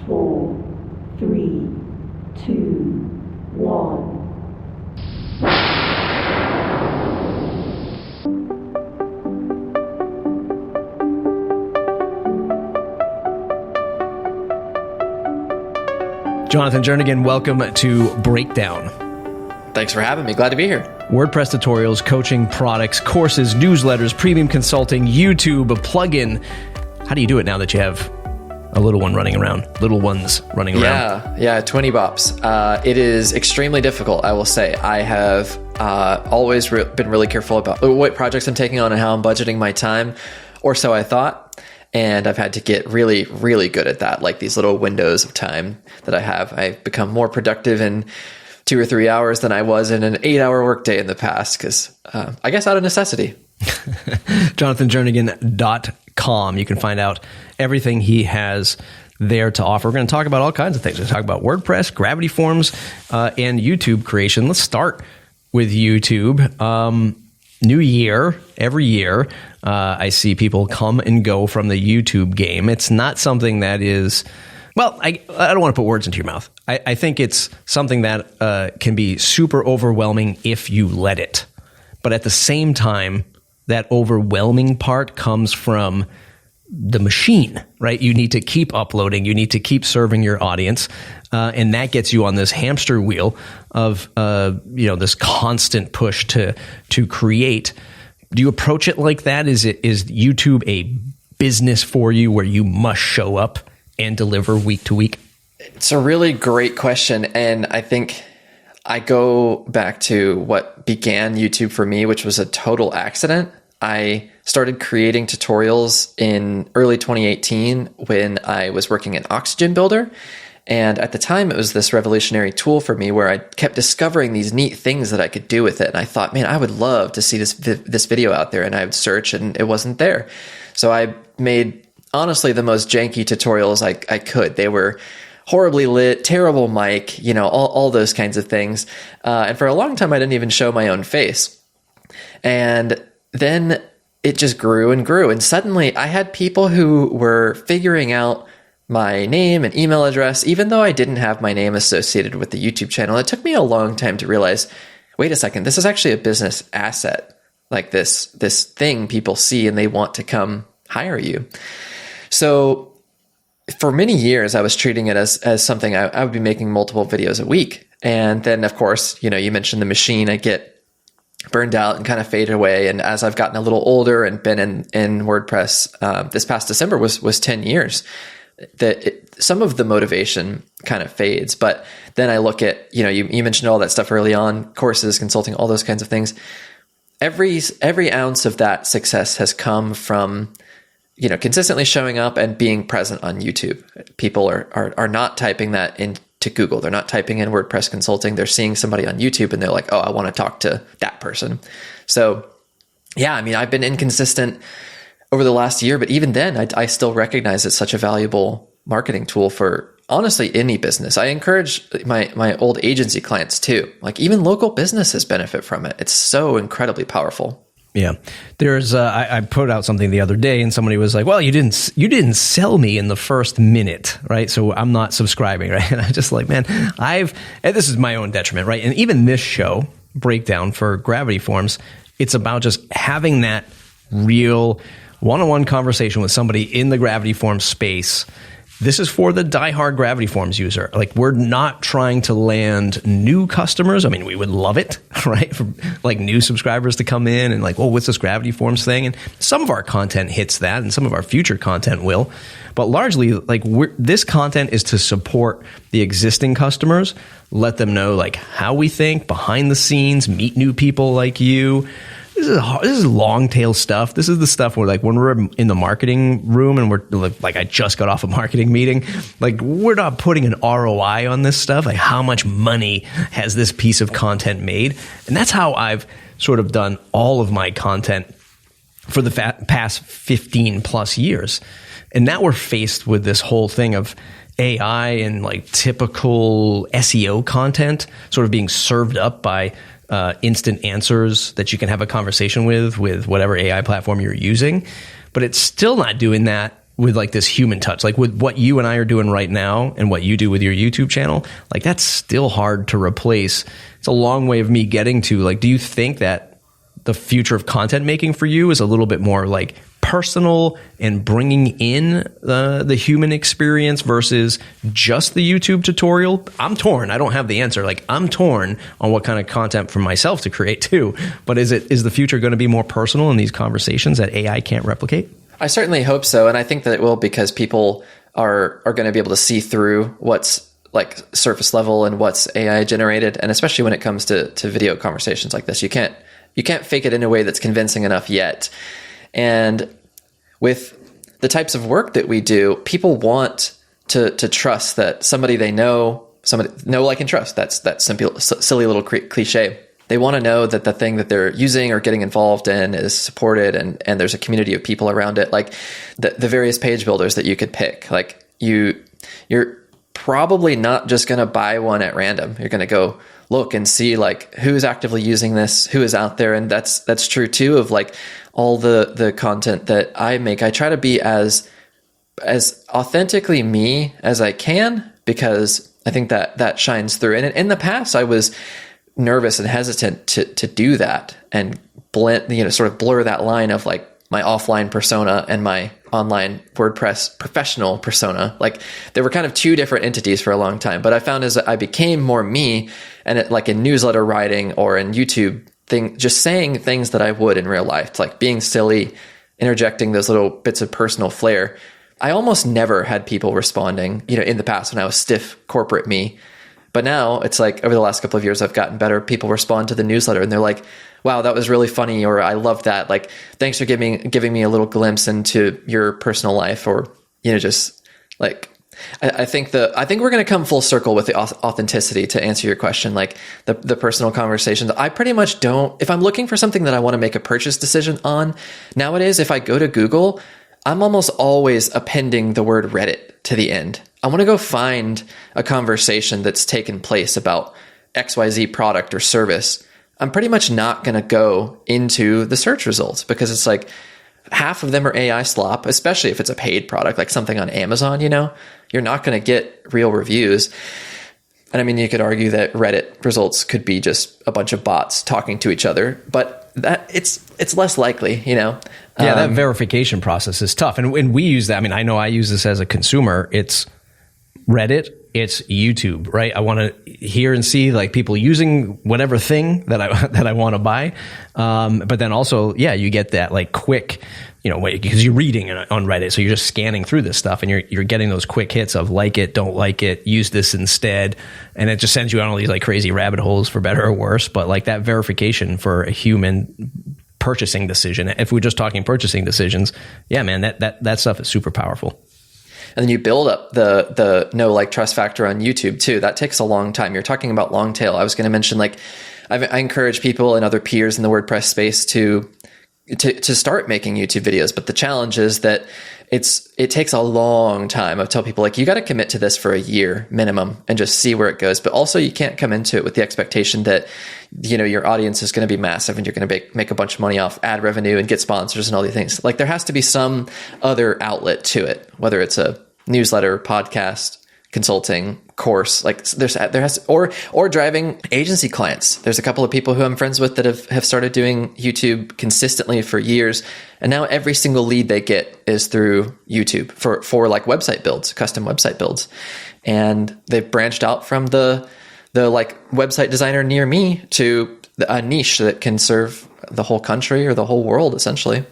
4, 3, 2, 1. Jonathan Jernigan, welcome to Breakdown. Thanks for having me. Glad to be here. WordPress tutorials, coaching, products, courses, newsletters, premium consulting, YouTube, a plugin. How do you do it now that you have a little one running around? Little ones running around? Yeah, 20 bops. It is extremely difficult, I will say. I have always been really careful about what projects I'm taking on and how I'm budgeting my time, or so I thought. And I've had to get really, really good at that, like these little windows of time that I have. I've become more productive in 2 or 3 hours than I was in an 8-hour workday in the past, because I guess out of necessity. JonathanJernigan.com. You can find out everything he has there to offer. We're going to talk about all kinds of things. We're going to talk about WordPress, Gravity Forms, and YouTube creation. Let's start with YouTube. New year, every year, I see people come and go from the YouTube game. It's not something that is, well, I don't want to put words into your mouth. I think it's something that can be super overwhelming if you let it. But at the same time, that overwhelming part comes from the machine, right? You need to keep uploading. You need to keep serving your audience. And that gets you on this hamster wheel of, this constant push to create. Do you approach it like that? Is YouTube a business for you where you must show up and deliver week to week? It's a really great question. And I think I go back to what began YouTube for me, which was a total accident. I started creating tutorials in early 2018 when I was working at Oxygen Builder. And at the time, it was this revolutionary tool for me where I kept discovering these neat things that I could do with it. And I thought, man, I would love to see this video out there. And I would search and it wasn't there. So I made, honestly, the most janky tutorials I could. They were horribly lit, terrible mic, all those kinds of things. And for a long time, I didn't even show my own face. And then it just grew and grew. And suddenly I had people who were figuring out my name and email address, even though I didn't have my name associated with the YouTube channel. It took me a long time to realize, wait a second, this is actually a business asset. Like this thing people see and they want to come hire you. So for many years, I was treating it as something I would be making multiple videos a week. And then, of course, you mentioned the machine. I get burned out and kind of faded away. And as I've gotten a little older and been in WordPress, this past December was 10 years, some of the motivation kind of fades. But then I look at, you mentioned all that stuff early on, courses, consulting, all those kinds of things. Every ounce of that success has come from, consistently showing up and being present on YouTube. People are not typing that into Google. They're not typing in WordPress consulting. They're seeing somebody on YouTube and they're like, oh, I want to talk to that person. So yeah, I've been inconsistent over the last year, but even then I still recognize it's such a valuable marketing tool for honestly any business. I encourage my old agency clients too. Like even local businesses benefit from it. It's so incredibly powerful. Yeah. There's I put out something the other day and somebody was like, well, you didn't sell me in the first minute, right? So I'm not subscribing, right? And I'm just like, man, and this is my own detriment, right? And even this show, Breakdown for Gravity Forms, it's about just having that real one-on-one conversation with somebody in the Gravity Forms space. This is for the diehard Gravity Forms user. Like, we're not trying to land new customers. We would love it, right? For like new subscribers to come in and like, oh, what's this Gravity Forms thing? And some of our content hits that and some of our future content will. But largely, like, this content is to support the existing customers, let them know like how we think behind the scenes, meet new people like you. This is long tail stuff. This is the stuff where, like, when we're in the marketing room and we're like, I just got off a marketing meeting, like, we're not putting an ROI on this stuff. Like, how much money has this piece of content made? And that's how I've sort of done all of my content for the past 15 plus years. And now we're faced with this whole thing of AI and like typical SEO content sort of being served up by instant answers that you can have a conversation with whatever AI platform you're using. But it's still not doing that with like this human touch, like with what you and I are doing right now and what you do with your YouTube channel, like that's still hard to replace. It's a long way of me getting to, like, do you think that the future of content making for you is a little bit more like personal and bringing in the human experience versus just the YouTube tutorial? I'm torn. I don't have the answer. Like, I'm torn on what kind of content for myself to create too. But is the future going to be more personal in these conversations that AI can't replicate? I certainly hope so. And I think that it will, because people are going to be able to see through what's like surface level and what's AI generated. And especially when it comes to video conversations like this, you can't fake it in a way that's convincing enough yet. And with the types of work that we do, people want to trust that somebody they know, like, and trust. That's that simple, silly little cliche. They want to know that the thing that they're using or getting involved in is supported, and there's a community of people around it. Like the various page builders that you could pick. Like you're probably not just going to buy one at random. You're going to go look and see like who's actively using this, who is out there. And that's true too of like all the content that I make. I try to be as authentically me as I can, because I think that shines through. And in the past, I was nervous and hesitant to do that and blend, sort of blur that line of like my offline persona and my online WordPress professional persona. Like they were kind of two different entities for a long time. But I found as I became more me, and like in newsletter writing or in YouTube just saying things that I would in real life, like being silly, interjecting those little bits of personal flair. I almost never had people responding, in the past when I was stiff corporate me. But now it's like over the last couple of years, I've gotten better. People respond to the newsletter and they're like, wow, that was really funny. Or I love that. Like, thanks for giving me a little glimpse into your personal life. Or, just like, I think we're going to come full circle with the authenticity to answer your question. Like the personal conversations, I pretty much don't, if I'm looking for something that I want to make a purchase decision on nowadays, if I go to Google, I'm almost always appending the word Reddit to the end. I want to go find a conversation that's taken place about XYZ product or service. I'm pretty much not going to go into the search results, because it's like half of them are AI slop, especially if it's a paid product, like something on Amazon, you're not going to get real reviews. And I mean, you could argue that Reddit results could be just a bunch of bots talking to each other, but that it's less likely, Yeah, that verification process is tough. And we use that. I mean, I know I use this as a consumer. It's Reddit, it's YouTube, right? I want to hear and see like people using whatever thing that I want to buy. But then also, yeah, you get that like quick, because you're reading on Reddit. So you're just scanning through this stuff and you're getting those quick hits of like it, don't like it, use this instead. And it just sends you on all these like crazy rabbit holes for better or worse. But like that verification for a human purchasing decision, if we're just talking purchasing decisions, yeah, man, that stuff is super powerful. And then you build up the know, like, trust factor on YouTube too. That takes a long time. You're talking about long tail. I was going to mention, like, I encourage people and other peers in the WordPress space to start making YouTube videos. But the challenge is that it takes a long time. I tell people, like, you got to commit to this for a year minimum and just see where it goes. But also you can't come into it with the expectation that, your audience is going to be massive and you're going to make a bunch of money off ad revenue and get sponsors and all these things. Like, there has to be some other outlet to it, whether it's a newsletter, podcast, consulting, course, like or driving agency clients. There's a couple of people who I'm friends with that have started doing YouTube consistently for years. And now every single lead they get is through YouTube for like website builds, custom website builds. And they've branched out from the like website designer near me to a niche that can serve the whole country or the whole world, essentially.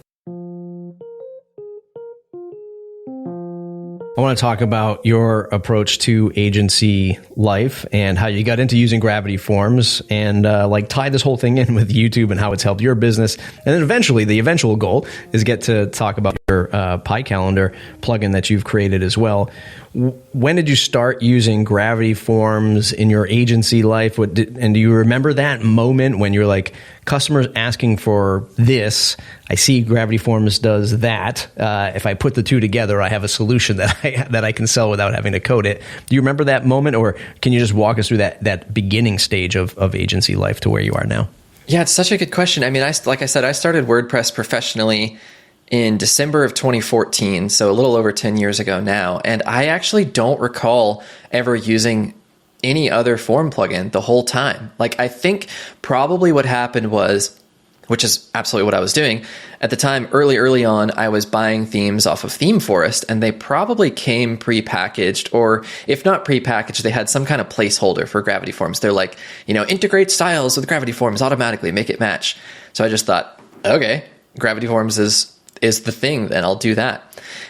I want to talk about your approach to agency life and how you got into using Gravity Forms and like tie this whole thing in with YouTube and how it's helped your business. And then eventually, the eventual goal is get to talk about your PyCalendar plugin that you've created as well. When did you start using Gravity Forms in your agency life? And do you remember that moment when you're like, customers asking for this, I see Gravity Forms does that. If I put the two together, I have a solution that I can sell without having to code it. Do you remember that moment, or can you just walk us through that beginning stage of agency life to where you are now? Yeah, it's such a good question. I mean, like I said, I started WordPress professionally in December of 2014, so a little over 10 years ago now. And I actually don't recall ever using any other form plugin the whole time. Like, I think probably what happened was, which is absolutely what I was doing at the time, early on, I was buying themes off of ThemeForest, and they probably came prepackaged, or if not prepackaged, they had some kind of placeholder for Gravity Forms. They're like, integrate styles with Gravity Forms automatically, make it match. So I just thought, okay, Gravity Forms is the thing, then I'll do that.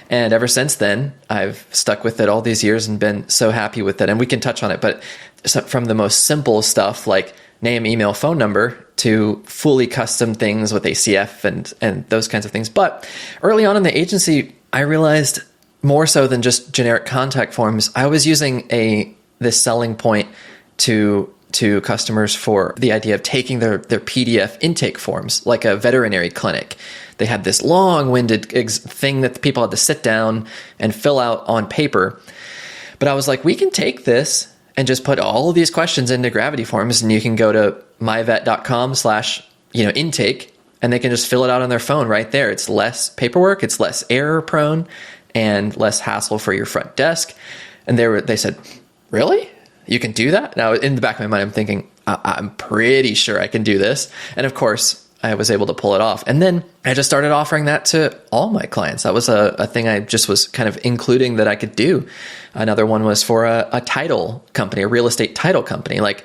And ever since then, I've stuck with it all these years and been so happy with it. And we can touch on it, but from the most simple stuff like name, email, phone number to fully custom things with ACF and those kinds of things. But early on in the agency, I realized more so than just generic contact forms, I was using this selling point to customers for the idea of taking their PDF intake forms, like a veterinary clinic. They had this long-winded thing that people had to sit down and fill out on paper. But I was like, we can take this and just put all of these questions into Gravity Forms, and you can go to myvet.com/intake, and they can just fill it out on their phone right there. It's less paperwork, it's less error prone, and less hassle for your front desk. And they said, really? You can do that? Now, in the back of my mind, I'm thinking, I'm pretty sure I can do this. And of course, I was able to pull it off. And then I just started offering that to all my clients. That was a thing I just was kind of including that I could do. Another one was for a title company, a real estate title company, like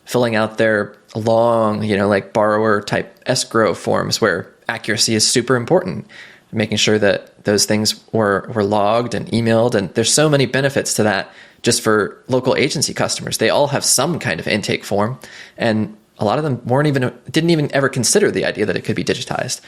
filling out their long, like borrower type escrow forms where accuracy is super important, making sure that those things were logged and emailed. And there's so many benefits to that just for local agency customers. They all have some kind of intake form, and a lot of them didn't even ever consider the idea that it could be digitized.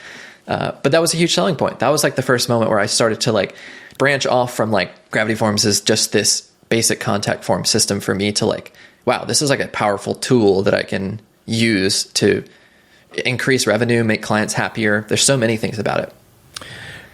But that was a huge selling point. That was like the first moment where I started to like branch off from like Gravity Forms is just this basic contact form system for me to like, wow, this is like a powerful tool that I can use to increase revenue, make clients happier. There's so many things about it.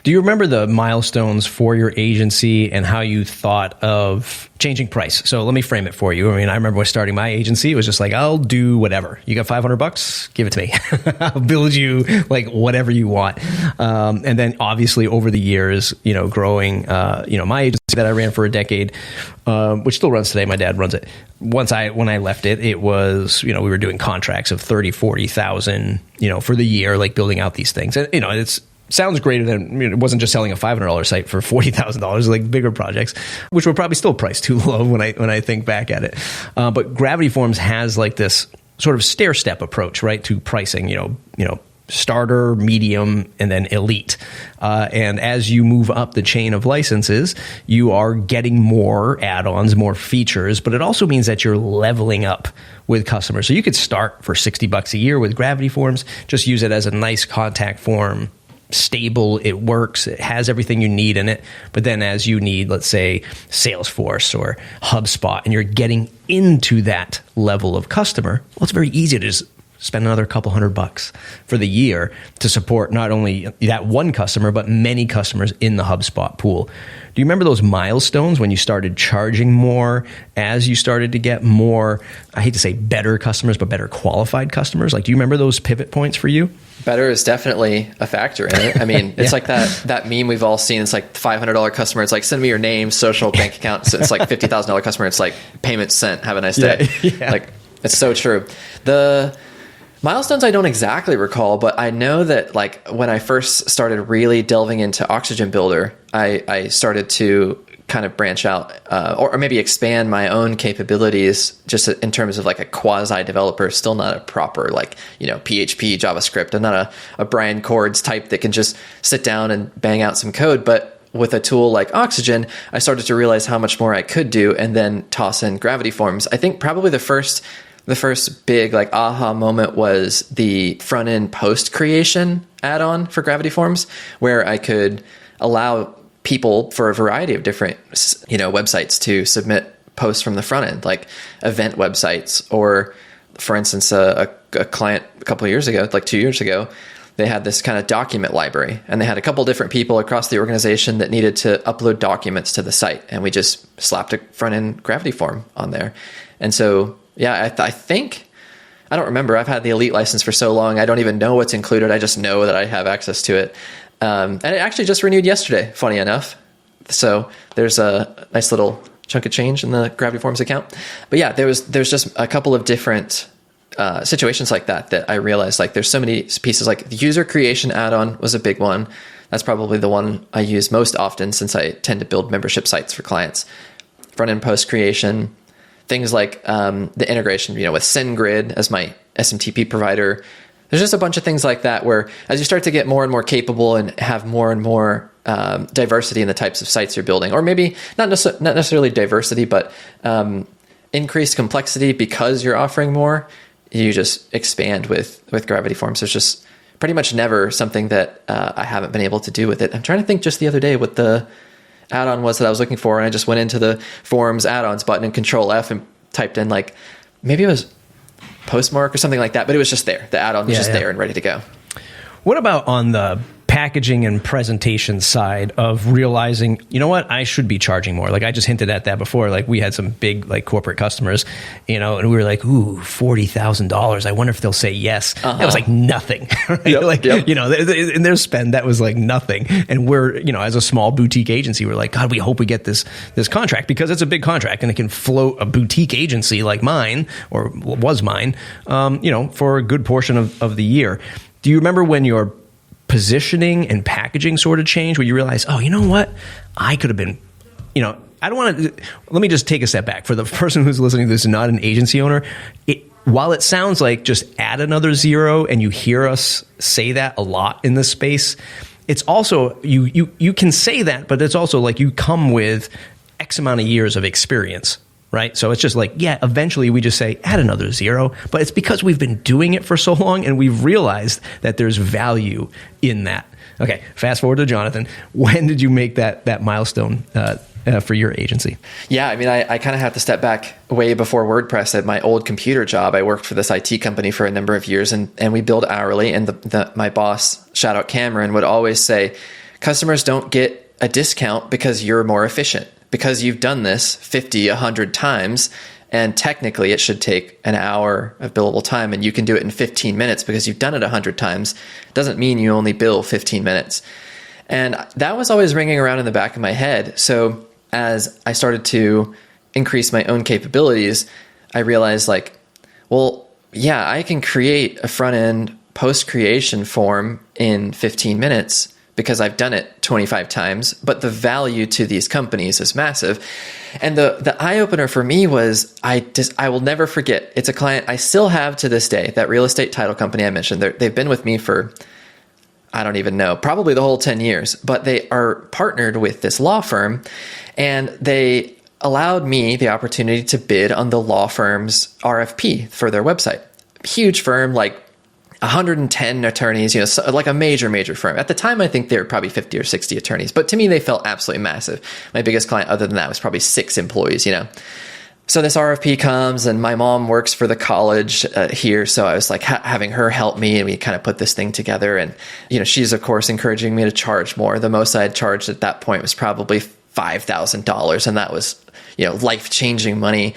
Do you remember the milestones for your agency and how you thought of changing price? So let me frame it for you. I mean, I remember when starting my agency, it was just like, I'll do whatever. You got $500? Give it to me. I'll build you like whatever you want. And then obviously over the years, growing, my agency that I ran for a decade, which still runs today. My dad runs it. When I left it, it was, we were doing contracts of 30, 40,000, for the year, like building out these things. And, it's, sounds greater than, it wasn't just selling a $500 site for $40,000, like bigger projects, which were probably still priced too low when I think back at it. But Gravity Forms has like this sort of stair step approach, right, to pricing, starter, medium, and then elite. And as you move up the chain of licenses, you are getting more add-ons, more features, but it also means that you're leveling up with customers. So you could start for $60 a year with Gravity Forms, just use it as a nice contact form, stable, it works, it has everything you need in it. But then as you need, let's say, Salesforce or HubSpot, and you're getting into that level of customer, well, it's very easy to just spend another couple $100 for the year to support not only that one customer, but many customers in the HubSpot pool. Do you remember those milestones when you started charging more as you started to get more, I hate to say better customers, but better qualified customers? Like, do you remember those pivot points for you? Better is definitely a factor in it. I mean, it's like that meme we've all seen. It's like $500 customer. It's like, send me your name, social, bank account. So it's like $50,000 customer. It's like payment sent. Have a nice day. Yeah. Like, it's so true. The milestones I don't exactly recall, but I know that like when I first started really delving into Oxygen Builder, I started to kind of branch out or maybe expand my own capabilities just in terms of like a quasi developer, still not a proper like, PHP, JavaScript. I'm not a Brian Cords type that can just sit down and bang out some code. But with a tool like Oxygen, I started to realize how much more I could do and then toss in Gravity Forms. I think probably the first big like aha moment was the front end post creation add-on for Gravity Forms, where I could allow people for a variety of different, websites to submit posts from the front end, like event websites, or for instance, a client a couple of years ago, like 2 years ago, they had this kind of document library, and they had a couple different people across the organization that needed to upload documents to the site. And we just slapped a front end Gravity Form on there. And so, yeah, I think, I don't remember. I've had the Elite license for so long. I don't even know what's included. I just know that I have access to it. And it actually just renewed yesterday, funny enough. So there's a nice little chunk of change in the Gravity Forms account. But yeah, there's just a couple of different situations like that I realized, like there's so many pieces. Like the user creation add-on was a big one. That's probably the one I use most often, since I tend to build membership sites for clients. Front-end post creation, things like the integration, with SendGrid as my SMTP provider. There's just a bunch of things like that where as you start to get more and more capable and have more and more diversity in the types of sites you're building, or maybe not necessarily diversity, but increased complexity because you're offering more, you just expand with Gravity Forms. There's just pretty much never something that I haven't been able to do with it. I'm trying to think just the other day what the add-on was that I was looking for, and I just went into the Forms add-ons button and Control F and typed in, like, maybe it was Postmark or something like that, but it was just there. The add-on was there and ready to go. What about on the packaging and presentation side of realizing, you know what, I should be charging more? Like I just hinted at that before. Like we had some big like corporate customers, and we were like, ooh, $40,000. I wonder if they'll say yes. That was like nothing. Right? In their spend, that was like nothing. And we're, as a small boutique agency, we're like, God, we hope we get this contract, because it's a big contract and it can float a boutique agency like mine, or was mine, for a good portion of the year. Do you remember when your positioning and packaging sort of changed, where you realize, oh, you know what? I could have been, I don't want to, let me just take a step back. For the person who's listening to this and not an agency owner, while it sounds like just add another zero, and you hear us say that a lot in this space, it's also, you can say that, but it's also like you come with X amount of years of experience. Right. So it's just like, eventually we just say add another zero, but it's because we've been doing it for so long and we've realized that there's value in that. Okay. Fast forward to Jonathan. When did you make that milestone for your agency? Yeah. I mean, I kind of have to step back way before WordPress. At my old computer job, I worked for this IT company for a number of years, and we billed hourly. And my boss, shout out Cameron, would always say, customers don't get a discount because you're more efficient, because you've done this 50, 100 times, and technically it should take an hour of billable time, and you can do it in 15 minutes because you've done it 100 times. Doesn't mean you only bill 15 minutes. And that was always ringing around in the back of my head. So as I started to increase my own capabilities, I realized I can create a front-end post-creation form in 15 minutes because I've done it 25 times, but the value to these companies is massive. And the eye-opener for me was, I will never forget, it's a client I still have to this day, that real estate title company I mentioned. They've been with me for, I don't even know, probably the whole 10 years, but they are partnered with this law firm, and they allowed me the opportunity to bid on the law firm's RFP for their website. Huge firm, like 110 attorneys, like a major firm. At the time, I think they were probably 50 or 60 attorneys, but to me, they felt absolutely massive. My biggest client other than that was probably 6 employees, So this RFP comes, and my mom works for the college here. So I was like having her help me, and we kind of put this thing together. And, she's of course encouraging me to charge more. The most I had charged at that point was probably $5,000. And that was, life-changing money.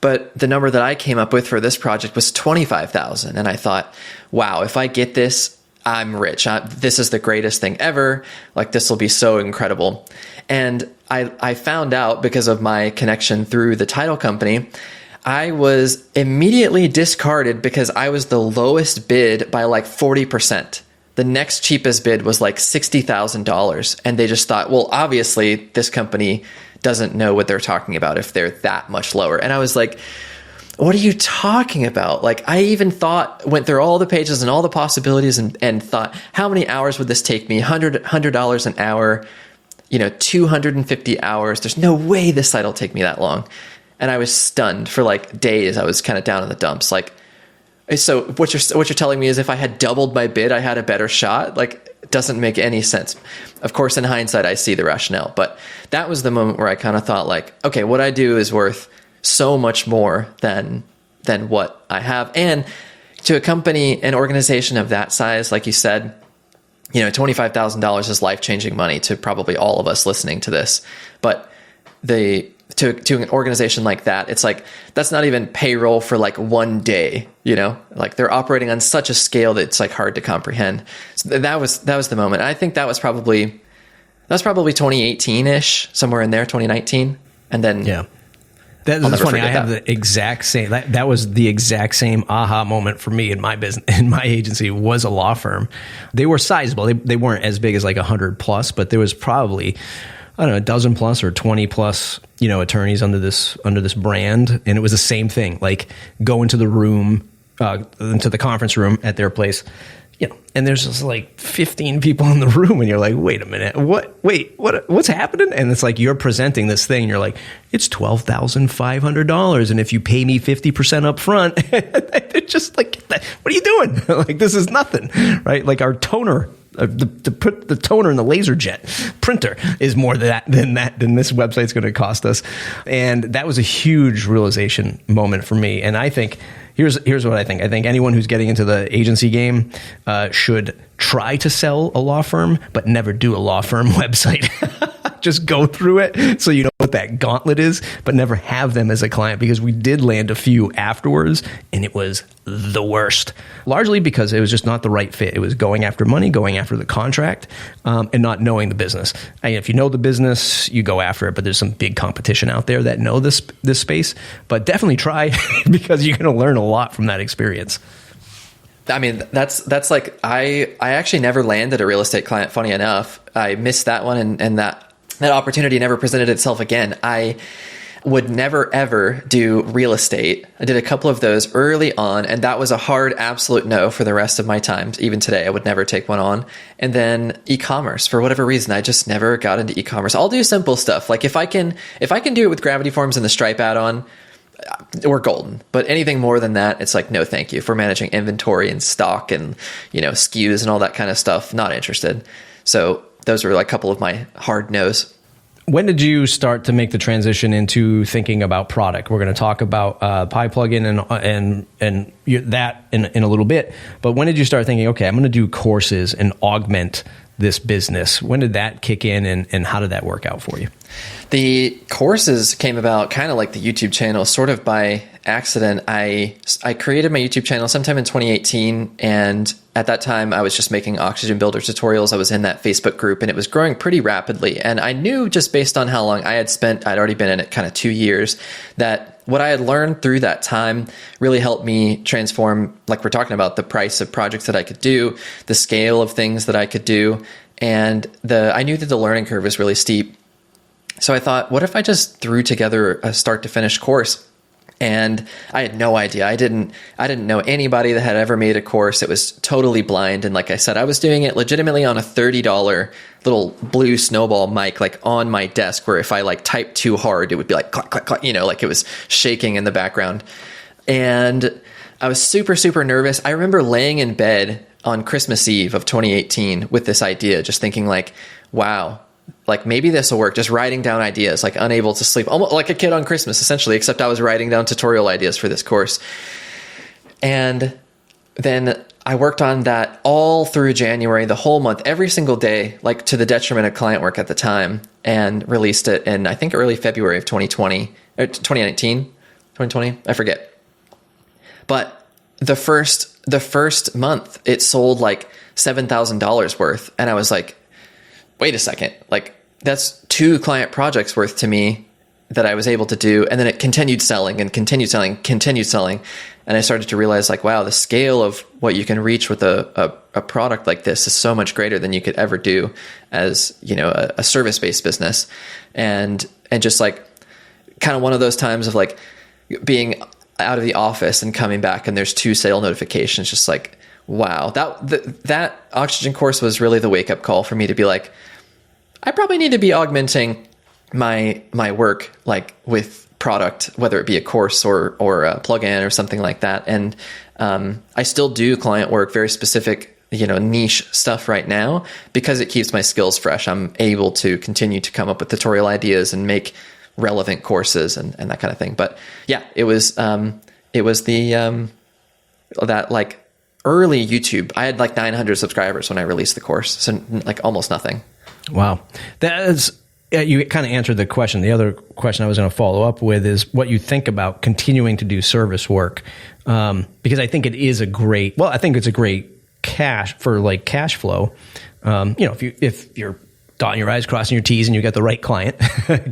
But the number that I came up with for this project was $25,000. And I thought, wow, if I get this, I'm rich. This is the greatest thing ever. Like, this will be so incredible. And I found out, because of my connection through the title company, I was immediately discarded because I was the lowest bid by like 40%. The next cheapest bid was like $60,000. And they just thought, well, obviously this company doesn't know what they're talking about if they're that much lower. And I was like, what are you talking about? Like, I even went through all the pages and all the possibilities and thought, how many hours would this take me? $100 an hour, 250 hours. There's no way this site will take me that long. And I was stunned for like days. I was kind of down in the dumps. Like, so what you're telling me is if I had doubled my bid, I had a better shot? Like, it doesn't make any sense. Of course, in hindsight, I see the rationale, but that was the moment where I kind of thought like, okay, what I do is worth so much more than what I have. And to a company, an organization of that size, like you said, $25,000 is life-changing money to probably all of us listening to this. But the to an organization like that, it's like, that's not even payroll for like one day, like they're operating on such a scale that it's like hard to comprehend. So that was the moment. I think that was probably 2018 ish, somewhere in there, 2019. And then, yeah, that's funny. I have the exact same, that was the exact same aha moment for me in my business, in my agency was a law firm. They were sizable. They weren't as big as like 100 plus, but there was probably, I don't know, a dozen plus or 20 plus, attorneys under this brand. And it was the same thing, like go into the room, into the conference room at their place, and there's just like 15 people in the room and you're like, wait a minute, what's happening? And it's like, you're presenting this thing. And you're like, it's $12,500. And if you pay me 50% up front, they're just like, what are you doing? Like, this is nothing, right? Like our toner, to put the toner in the LaserJet printer is more than this website's going to cost us. And that was a huge realization moment for me. And I think here's what I think. I think anyone who's getting into the agency game should try to sell a law firm, but never do a law firm website. Just go through it so you know what that gauntlet is, but never have them as a client, because we did land a few afterwards and it was the worst. Largely because it was just not the right fit. It was going after money, going after the contract, and not knowing the business. And if you know the business, you go after it, but there's some big competition out there that know this space. But definitely try because you're going to learn a lot from that experience. I mean, that's like, I actually never landed a real estate client. Funny enough, I missed that one, and that opportunity never presented itself again. I would never, ever do real estate. I did a couple of those early on, and that was a hard, absolute no for the rest of my time. Even today, I would never take one on. And then e-commerce, for whatever reason, I just never got into e-commerce. I'll do simple stuff. Like if I can do it with Gravity Forms and the Stripe add-on, we're golden. But anything more than that, it's like, no, thank you. For managing inventory and stock and, SKUs and all that kind of stuff, not interested. So those were like a couple of my hard no's. When did you start to make the transition into thinking about product? We're going to talk about PyPlugin and that in a little bit. But when did you start thinking, okay, I'm going to do courses and augment this business? When did that kick in, and how did that work out for you? The courses came about kind of like the YouTube channel, sort of by accident. I created my YouTube channel sometime in 2018, and at that time I was just making Oxygen Builder tutorials. I was in that Facebook group, and it was growing pretty rapidly. And I knew, just based on how long I'd already been in it, kind of 2 years, that what I had learned through that time really helped me transform, like we're talking about, the price of projects that I could do, the scale of things that I could do. And I knew that the learning curve was really steep. So I thought, what if I just threw together a start to finish course? And I had no idea. I didn't know anybody that had ever made a course. It was totally blind. And like I said, I was doing it legitimately on a $30 little blue snowball mic, like on my desk, where if I like typed too hard, it would be like clack, clack, clack, like it was shaking in the background. And I was super, super nervous. I remember laying in bed on Christmas Eve of 2018 with this idea, just thinking like, wow, like maybe this will work. Just writing down ideas, like unable to sleep, almost like a kid on Christmas, essentially, except I was writing down tutorial ideas for this course. And then I worked on that all through January, the whole month, every single day, like to the detriment of client work at the time, and released it in, I think, early February of 2020, or 2019, 2020, I forget. But the first month, it sold like $7,000 worth. And I was like, wait a second, like that's 2 client projects worth to me that I was able to do. And then it continued selling and continued selling, continued selling. And I started to realize like, wow, the scale of what you can reach with a product like this is so much greater than you could ever do as, a service-based business. And just like kind of one of those times of like being out of the office and coming back and there's 2 sale notifications, just like, wow, that Oxygen course was really the wake up call for me to be like, I probably need to be augmenting my work, like with product, whether it be a course or a plugin or something like that. And I still do client work, very specific, niche stuff right now, because it keeps my skills fresh. I'm able to continue to come up with tutorial ideas and make relevant courses and that kind of thing. But yeah, it was the that like early YouTube. I had like 900 subscribers when I released the course, so like almost nothing. Wow, that is you kind of answered the question. The other question I was going to follow up with is what you think about continuing to do service work. Because I think it's a great cash flow. If you're dotting your I's, crossing your T's, and you get the right client,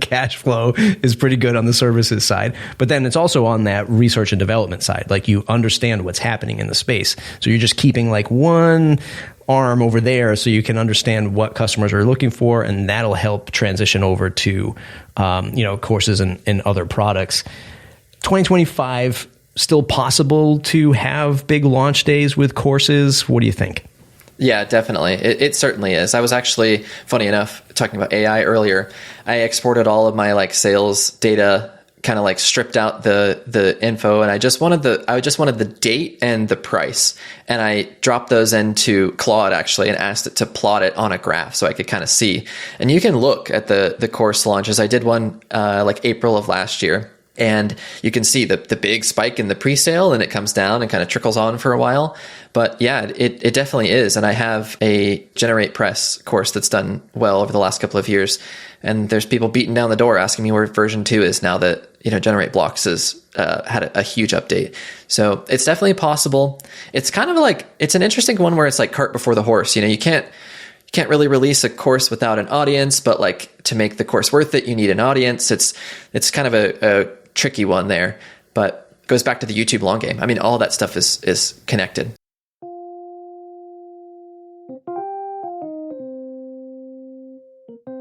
cash flow is pretty good on the services side. But then it's also on that research and development side. Like, you understand what's happening in the space. So you're just keeping like one arm over there so you can understand what customers are looking for, and that'll help transition over to, courses and other products. 2025, still possible to have big launch days with courses? What do you think? Yeah, definitely. It certainly is. I was actually, funny enough, talking about AI earlier. I exported all of my sales data, kind of stripped out the info, and I just wanted the date and the price, and I dropped those into Claude actually, and asked it to plot it on a graph so I could kind of see. And you can look at the course launches. I did one April of last year. And you can see the big spike in the pre-sale, and it comes down and kind of trickles on for a while. But yeah, it definitely is. And I have a Generate Press course that's done well over the last couple of years. And there's people beating down the door asking me where version 2 is now that, Generate Blocks has had a huge update. So it's definitely possible. It's kind of it's an interesting one where it's like cart before the horse. You can't really release a course without an audience, but to make the course worth it, you need an audience. It's kind of a tricky one there, but goes back to the YouTube long game. I mean, all that stuff is connected.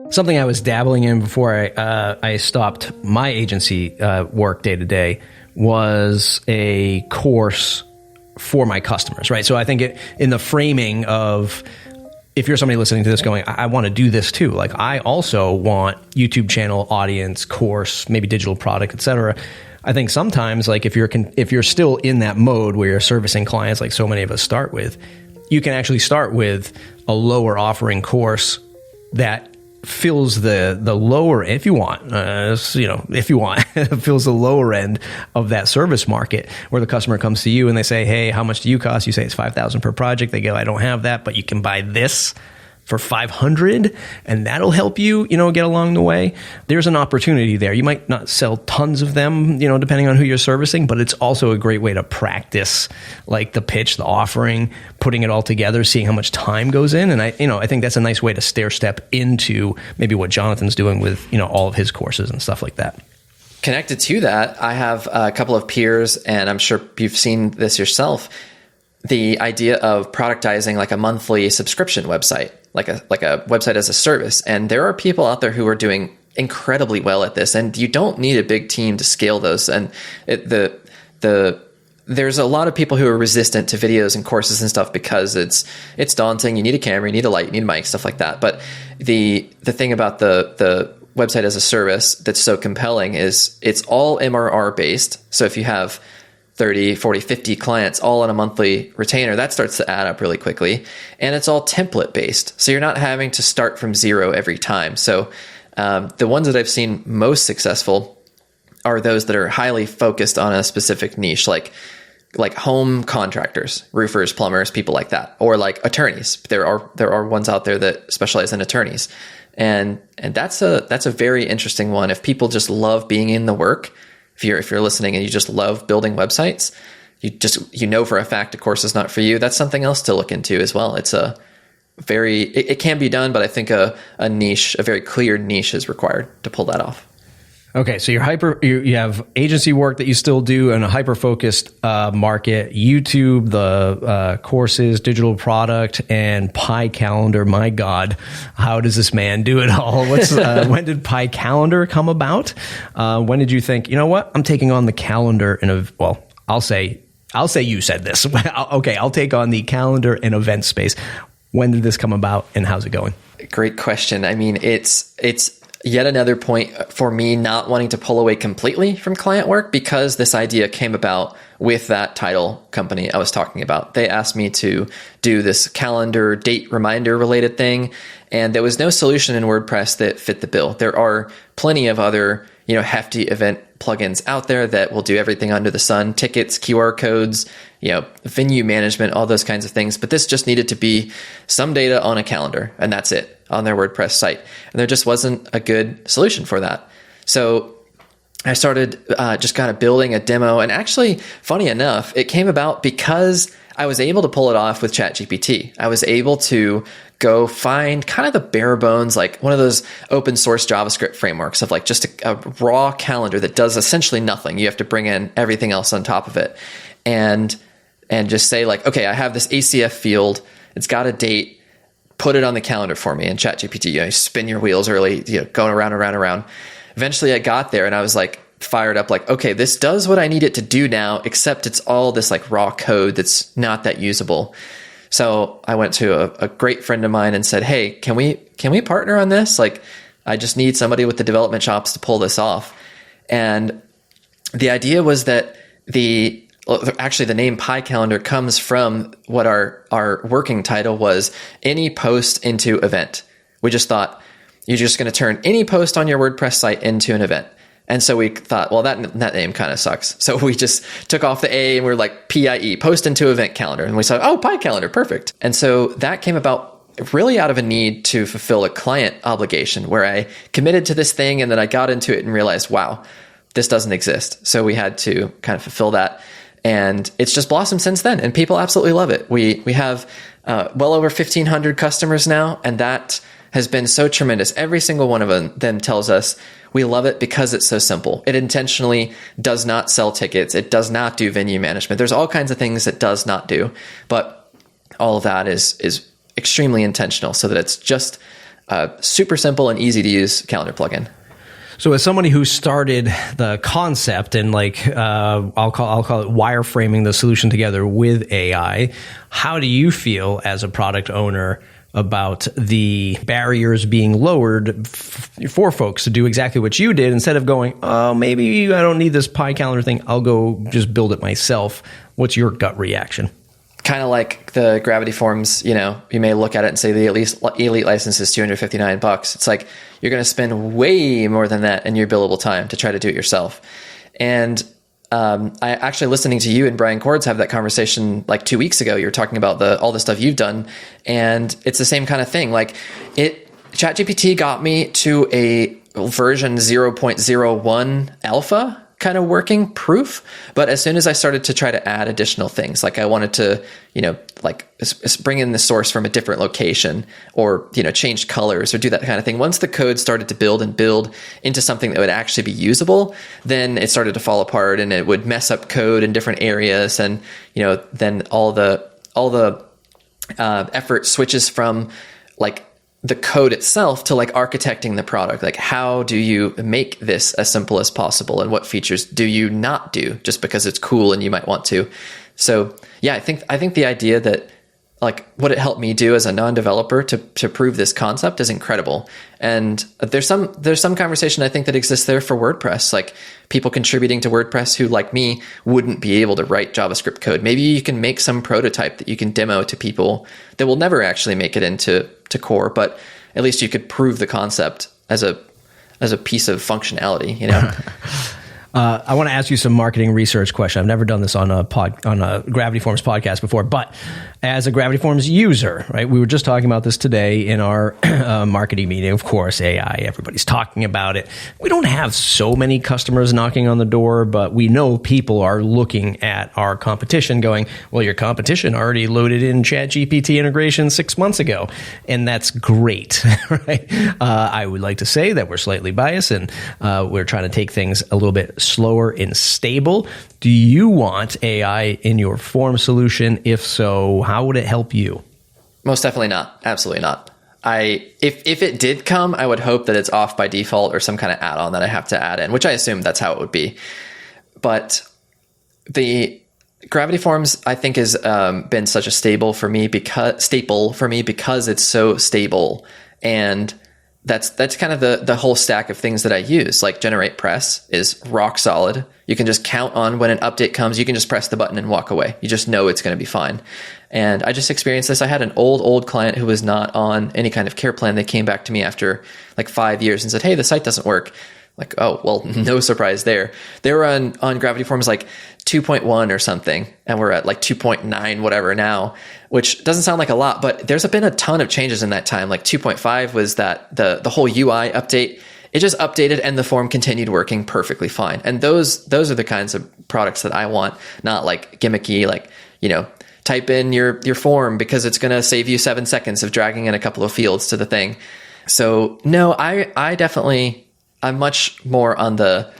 Something I was dabbling in before I stopped my agency work day to day was a course for my customers, right? So I think in the framing of, if you're somebody listening to this going, I want to do this too. I also want YouTube channel, audience, course, maybe digital product, etc. I think sometimes, if you're still in that mode where you're servicing clients, like so many of us start with, you can actually start with a lower offering course that fills the lower, if you want, fills the lower end of that service market, where the customer comes to you and they say, hey, how much do you cost? You say it's $5,000 per project. They go, I don't have that, but you can buy this for $500, and that'll help you, get along the way. There's an opportunity there. You might not sell tons of them, depending on who you're servicing, but it's also a great way to practice the pitch, the offering, putting it all together, seeing how much time goes in. And I think that's a nice way to stair step into maybe what Jonathan's doing with, all of his courses and stuff like that. Connected to that, I have a couple of peers, and I'm sure you've seen this yourself, the idea of productizing a monthly subscription website, like a website as a service. And there are people out there who are doing incredibly well at this, and you don't need a big team to scale those. And there's a lot of people who are resistant to videos and courses and stuff because it's daunting. You need a camera, you need a light, you need a mic, stuff like that. But the thing about the website as a service that's so compelling is it's all MRR based. So if you have 30, 40, 50 clients all on a monthly retainer, that starts to add up really quickly. And it's all template based. So you're not having to start from zero every time. So the ones that I've seen most successful are those that are highly focused on a specific niche, like home contractors, roofers, plumbers, people like that, or attorneys. There are ones out there that specialize in attorneys. And that's a very interesting one. If people just love being in the work, if you're listening and you just love building websites, you know for a fact a course is not for you, that's something else to look into as well. It's it can be done, but I think a niche, a very clear niche is required to pull that off. Okay, so you have agency work that you still do in a hyper-focused market, YouTube, the courses, digital product, and PyCalendar. My God, how does this man do it all? When did PyCalendar come about? When did you think, you know what, I'm taking on the calendar I'll say you said this. Okay, I'll take on the calendar and event space. When did this come about, and how's it going? Great question. I mean, it's yet another point for me not wanting to pull away completely from client work, because this idea came about with that title company I was talking about. They asked me to do this calendar date reminder related thing, and there was no solution in WordPress that fit the bill. There are plenty of other hefty event plugins out there that will do everything under the sun, tickets, QR codes, venue management, all those kinds of things. But this just needed to be some data on a calendar, and that's it on their WordPress site. And there just wasn't a good solution for that. So I started just kind of building a demo. And actually, funny enough, it came about because I was able to pull it off with ChatGPT. I was able to go find kind of the bare bones, like one of those open source JavaScript frameworks of like just a raw calendar that does essentially nothing. You have to bring in everything else on top of it. And just say like, okay, I have this ACF field. It's got a date. Put it on the calendar for me. And ChatGPT, you spin your wheels early, going around. Eventually I got there and I was like fired up, like, okay, this does what I need it to do now, except it's all this like raw code that's not that usable. So I went to a great friend of mine and said, hey, can we partner on this? Like, I just need somebody with the development chops to pull this off. And the idea was that the name PyCalendar comes from what our working title was, any post into event. We just thought you're just going to turn any post on your WordPress site into an event. And so we thought, well, that name kind of sucks. So we just took off the A and we're like PIE, post into event calendar. And we said, oh, PyCalendar, perfect. And so that came about really out of a need to fulfill a client obligation where I committed to this thing and then I got into it and realized, wow, this doesn't exist. So we had to kind of fulfill that. And it's just blossomed since then. And people absolutely love it. We have well over 1,500 customers now. And that has been so tremendous. Every single one of them tells us we love it because it's so simple. It intentionally does not sell tickets. It does not do venue management. There's all kinds of things it does not do, but all of that is extremely intentional so that it's just a super simple and easy to use calendar plugin. So as somebody who started the concept and like I'll call it wireframing the solution together with AI, how do you feel as a product owner about the barriers being lowered for folks to do exactly what you did instead of going, oh, maybe I don't need this PyCalendar thing. I'll go just build it myself. What's your gut reaction? Kind of like the Gravity Forms, you may look at it and say the elite license is $259. It's like you're going to spend way more than that in your billable time to try to do it yourself. And I actually listening to you and Brian Cords have that conversation like 2 weeks ago. You were talking about all the stuff you've done, and it's the same kind of thing. Like ChatGPT got me to a version 0.01 alpha kind of working proof. But as soon as I started to try to add additional things, like I wanted to, bring in the source from a different location or, change colors or do that kind of thing. Once the code started to build into something that would actually be usable, then it started to fall apart and it would mess up code in different areas. And, then all the effort switches from like the code itself to like architecting the product. Like, how do you make this as simple as possible? And what features do you not do just because it's cool and you might want to? So yeah, I think the idea that like what it helped me do as a non-developer to prove this concept is incredible. And there's some conversation I think that exists there for WordPress, like people contributing to WordPress who like me wouldn't be able to write JavaScript code. Maybe you can make some prototype that you can demo to people that will never actually make it into core, but at least you could prove the concept as a piece of functionality, I want to ask you some marketing research question. I've never done this on a Gravity Forms podcast before, but as a Gravity Forms user, right? We were just talking about this today in our marketing meeting. Of course, AI, everybody's talking about it. We don't have so many customers knocking on the door, but we know people are looking at our competition going, well, your competition already loaded in ChatGPT integration 6 months ago. And that's great, right? I would like to say that we're slightly biased and we're trying to take things a little bit slower and stable. Do you want AI in your form solution? If so, how would it help you? Most definitely not. Absolutely not. If it did come, I would hope that it's off by default or some kind of add-on that I have to add in, which I assume that's how it would be. But the Gravity Forms, I think, has been such a staple for me because it's so stable. And that's kind of the whole stack of things that I use. Like Generate Press is rock solid. You can just count on when an update comes. You can just press the button and walk away. You just know it's going to be fine. And I just experienced this. I had an old client who was not on any kind of care plan. They came back to me after like 5 years and said, hey, the site doesn't work. Like, oh, well, no surprise there. They were on Gravity Forms like 2.1 or something, and we're at like 2.9 whatever now, which doesn't sound like a lot, but there's been a ton of changes in that time. Like 2.5 was that the whole UI update. It just updated and the form continued working perfectly fine. And those are the kinds of products that I want, not like gimmicky, like, type in your form because it's going to save you 7 seconds of dragging in a couple of fields to the thing. So no, I definitely, I'm much more on the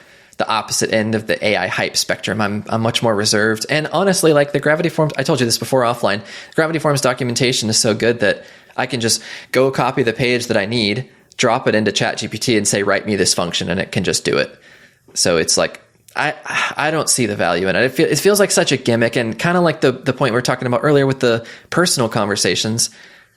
opposite end of the AI hype spectrum. I'm much more reserved. And honestly, like the Gravity Forms, I told you this before offline, Gravity Forms documentation is so good that I can just go copy the page that I need, drop it into ChatGPT and say, write me this function, and it can just do it. So it's like, I don't see the value in it. It feels like such a gimmick, and kind of like the point we were talking about earlier with the personal conversations.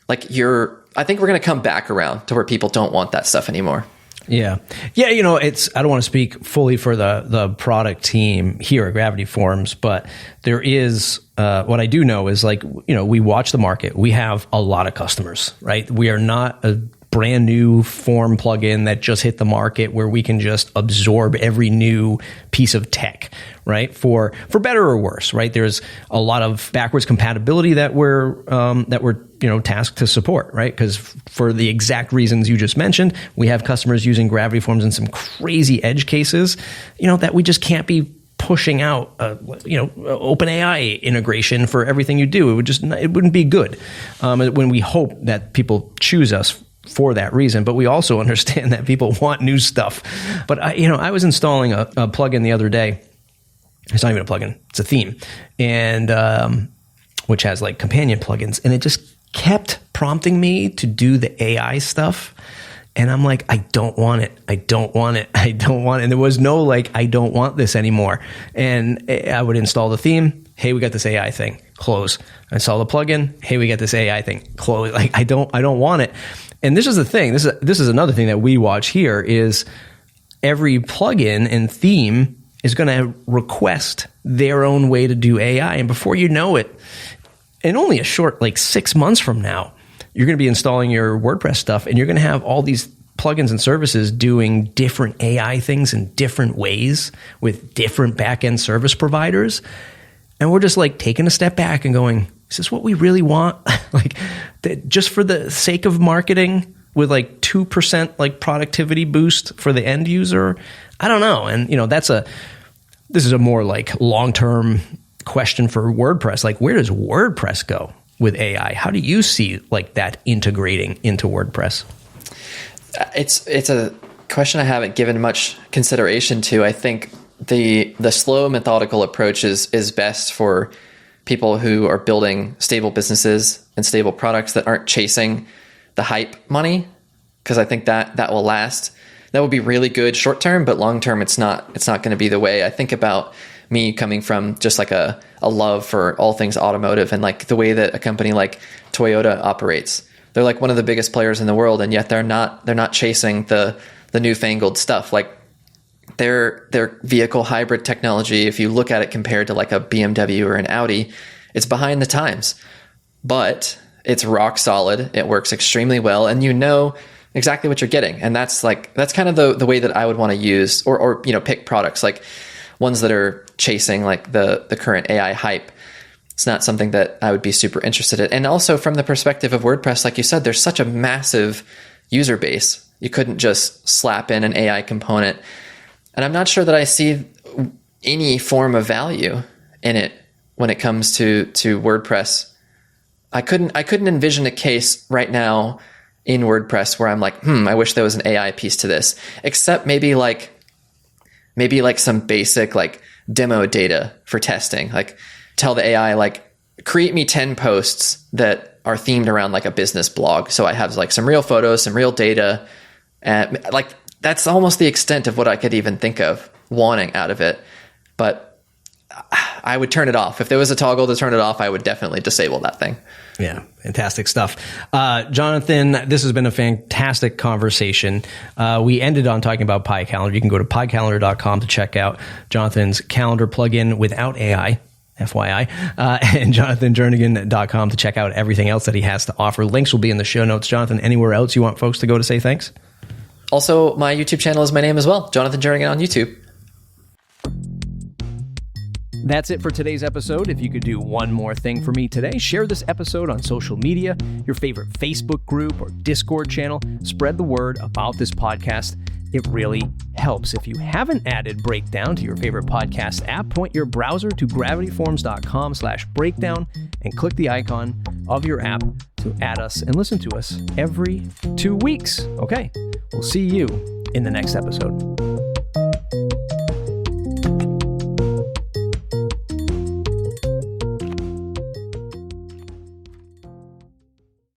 Like I think we're going to come back around to where people don't want that stuff anymore. Yeah. Yeah. I don't want to speak fully for the product team here at Gravity Forms, but there is, what I do know is like, we watch the market. We have a lot of customers, right? We are not a brand new form plugin that just hit the market where we can just absorb every new piece of tech, right? For better or worse, right? There's a lot of backwards compatibility that we're tasked to support, right? Because for the exact reasons you just mentioned, we have customers using Gravity Forms in some crazy edge cases, that we just can't be pushing out, OpenAI integration for everything you do. It wouldn't be good. When we hope that people choose us for that reason, but we also understand that people want new stuff. But I was installing a plugin the other day. It's not even a plugin; it's a theme, and which has like companion plugins, and it just kept prompting me to do the AI stuff. And I'm like, I don't want it. I don't want it. I don't want it. And there was no like, I don't want this anymore. And I would install the theme. Hey, we got this AI thing. Close. I install the plugin. Hey, we got this AI thing. Close. Like, I don't want it. And this is the thing. This is another thing that we watch here is every plugin and theme is going to request their own way to do AI. And before you know it, in only a short, like 6 months from now, you're going to be installing your WordPress stuff and you're going to have all these plugins and services doing different AI things in different ways with different backend service providers. And we're just like taking a step back and going, is this what we really want? Like just for the sake of marketing with like 2% like productivity boost for the end user? I don't know. And this is a more like long-term question for WordPress. Like where does WordPress go with AI? How do you see like that integrating into WordPress? It's a question I haven't given much consideration to. I think the slow methodical approach is best for people who are building stable businesses and stable products that aren't chasing the hype money, because I think that will last. That would be really good short term, but long term it's not going to be the way. I think about me coming from just like a love for all things automotive and like the way that a company like Toyota operates. They're like one of the biggest players in the world, and yet they're not chasing the newfangled stuff. Like their vehicle hybrid technology, if you look at it compared to like a BMW or an Audi, it's behind the times, but it's rock solid. It works extremely well, and you know exactly what you're getting. And that's kind of the way that I would want to use or pick products, like ones that are chasing like the current AI hype. It's not something that I would be super interested in. And also from the perspective of WordPress, like you said, there's such a massive user base. You couldn't just slap in an AI component. And I'm not sure that I see any form of value in it when it comes to WordPress. I couldn't envision a case right now in WordPress where I'm like, I wish there was an AI piece to this, except maybe like some basic like demo data for testing. Like tell the AI, like create me 10 posts that are themed around like a business blog. So I have like some real photos, some real data. And like, that's almost the extent of what I could even think of wanting out of it. But I would turn it off. If there was a toggle to turn it off, I would definitely disable that thing. Yeah, fantastic stuff. Jonathan, this has been a fantastic conversation. We ended on talking about PyCalendar. You can go to PyCalendar.com to check out Jonathan's calendar plugin without AI, FYI, and JonathanJernigan.com to check out everything else that he has to offer. Links will be in the show notes. Jonathan, anywhere else you want folks to go to say thanks? Also, my YouTube channel is my name as well, Jonathan Jernigan on YouTube. That's it for today's episode. If you could do one more thing for me today, share this episode on social media, your favorite Facebook group or Discord channel. Spread the word about this podcast. It really helps. If you haven't added Breakdown to your favorite podcast app, point your browser to gravityforms.com/breakdown and click the icon of your app to add us and listen to us every 2 weeks. Okay, we'll see you in the next episode.